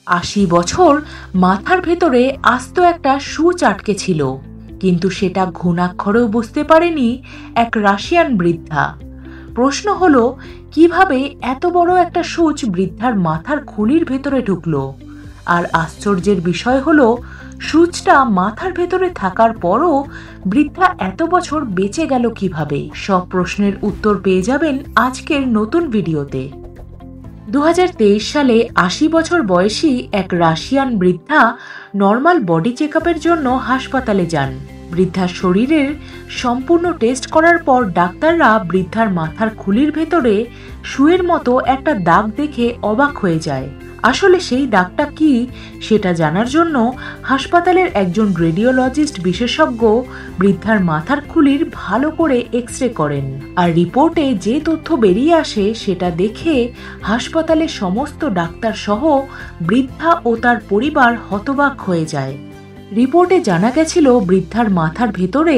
80 বছর মাথার ভেতরে আস্ত একটা সূচ আটকে ছিল, কিন্তু সেটা ঘুণাক্ষরেও বুঝতে পারেনি এক রাশিয়ান বৃদ্ধা। প্রশ্ন হলো, কিভাবে এত বড় একটা সূচ বৃদ্ধার মাথার খুলির ভেতরে ঢুকলো? আর আশ্চর্যের বিষয় হলো, সূচটা মাথার ভেতরে থাকার পরও বৃদ্ধা এত বছর বেঁচে গেল কিভাবে? সব প্রশ্নের উত্তর পেয়ে যাবেন আজকের নতুন ভিডিওতে। 2023 সালে 80 বছর বয়সী এক রাশিয়ান বৃদ্ধা নর্মাল বডি চেকআপের জন্য হাসপাতালে যান। বৃদ্ধার শরীরের সম্পূর্ণ টেস্ট করার পর ডাক্তাররা বৃদ্ধার মাথার খুলির ভেতরে সুয়ের মতো একটা দাগ দেখে অবাক হয়ে যায়। আসলে সেই দাগটা কি সেটা জানার জন্য হাসপাতালের একজন রেডিওলজিস্ট বিশেষজ্ঞ বৃদ্ধার মাথার খুলির ভালো করে এক্স-রে করেন। আর রিপোর্টে যে তথ্য বেরিয়ে আসে সেটা দেখে হাসপাতালের সমস্ত ডাক্তার সহ বৃদ্ধা ও তার পরিবার হতবাক হয়ে যায়। রিপোর্টে জানা গেছিল বৃদ্ধার মাথার ভেতরে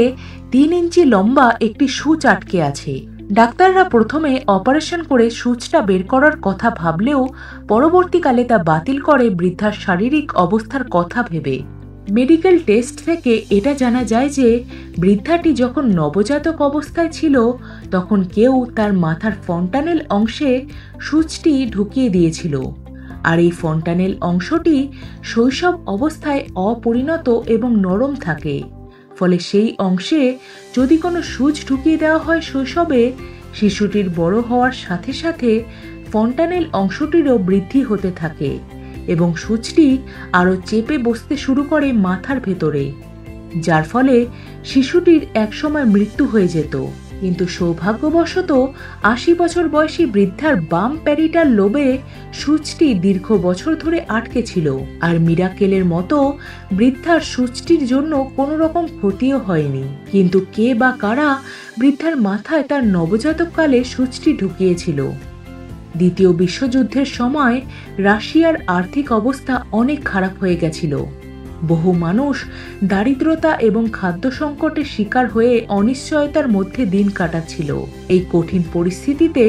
3 ইঞ্চি লম্বা একটি সূচ আটকে আছে। ডাক্তাররা প্রথমে অপারেশন করে সূচটা বের করার কথা ভাবলেও পরবর্তীকালে তা বাতিল করে বৃদ্ধার শারীরিক অবস্থার কথা ভেবে। মেডিকেল টেস্ট থেকে এটা জানা যায় যে বৃদ্ধাটি যখন নবজাতক অবস্থায় ছিল তখন কেউ তার মাথার ফন্টানেল অংশে সূচটি ঢুকিয়ে দিয়েছিল। আর এই ফন্টানেল অংশটি শৈশব অবস্থায় অপরিণত এবং নরম থাকে, ফলে সেই অংশে যদি কোনো সূচ ঢুকিয়ে দেওয়া হয় শৈশবে, শিশুটির বড় হওয়ার সাথে সাথে ফন্টানেল অংশটিরও বৃদ্ধি হতে থাকে এবং সূচটি আরও চেপে বসতে শুরু করে মাথার ভেতরে, যার ফলে শিশুটির একসময় মৃত্যু হয়ে যেত। কিন্তু সৌভাগ্যবশত 80 বছর বয়সী বৃদ্ধার বাম প্যারিটাল লোবে সূচটি দীর্ঘ বছর ধরে আটকে ছিল। আর মিরাকেলের মতো বৃদ্ধার সূচটির জন্য কোনো রকম ক্ষতিও হয়নি। কিন্তু কে বা কারা বৃদ্ধার মাথায় তার নবজাতককালে সূচটি ঢুকিয়েছিল? দ্বিতীয় বিশ্বযুদ্ধের সময় রাশিয়ার আর্থিক অবস্থা অনেক খারাপ হয়ে গেছিল। বহু মানুষ দারিদ্রতা এবং খাদ্য সংকটের শিকার হয়ে অনিশ্চয়তার মধ্যে দিন কাটাচ্ছিল। এই কঠিন পরিস্থিতিতে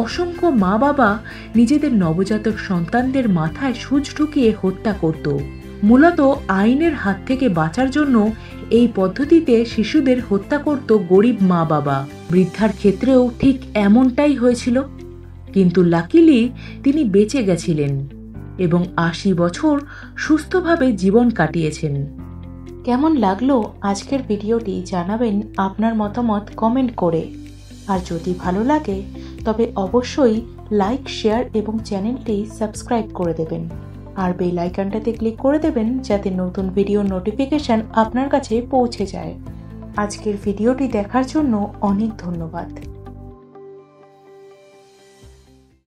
অসংখ্য মা বাবা নিজেদের নবজাতক সন্তানদের মাথায় সূচ ঢুকিয়ে হত্যা করত। মূলত আইনের হাত থেকে বাঁচার জন্য এই পদ্ধতিতে শিশুদের হত্যা করত গরিব মা বাবা। বৃদ্ধার ক্ষেত্রেও ঠিক এমনটাই হয়েছিল, কিন্তু লাকিলি তিনি বেঁচে গেছিলেন এবং 80 বছর সুস্থভাবে জীবন কাটিয়েছেন। কেমন লাগলো আজকের ভিডিওটি জানাবেন আপনার মতামত কমেন্ট করে। আর যদি ভালো লাগে তবে অবশ্যই লাইক, শেয়ার এবং চ্যানেলটি সাবস্ক্রাইব করে দেবেন। আর বেল আইকনটাতে ক্লিক করে দেবেন যাতে নতুন ভিডিও নোটিফিকেশন আপনার কাছে পৌঁছে যায়। আজকের ভিডিওটি দেখার জন্য অনেক ধন্যবাদ।